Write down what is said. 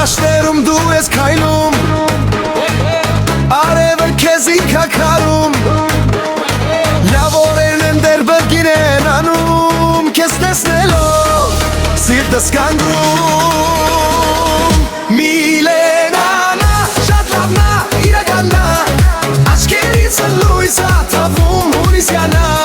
Դաշտերում դու ես քայլում, արևը քեզ ինքակարում, լավ օրերն են դեռ բրկին են անում, քեզ տեսնելով սիրտս կանգնում։ Միլենանա, շատ լավնա, իրականնա, աչքերից լույս ա թվում հունիս յանա,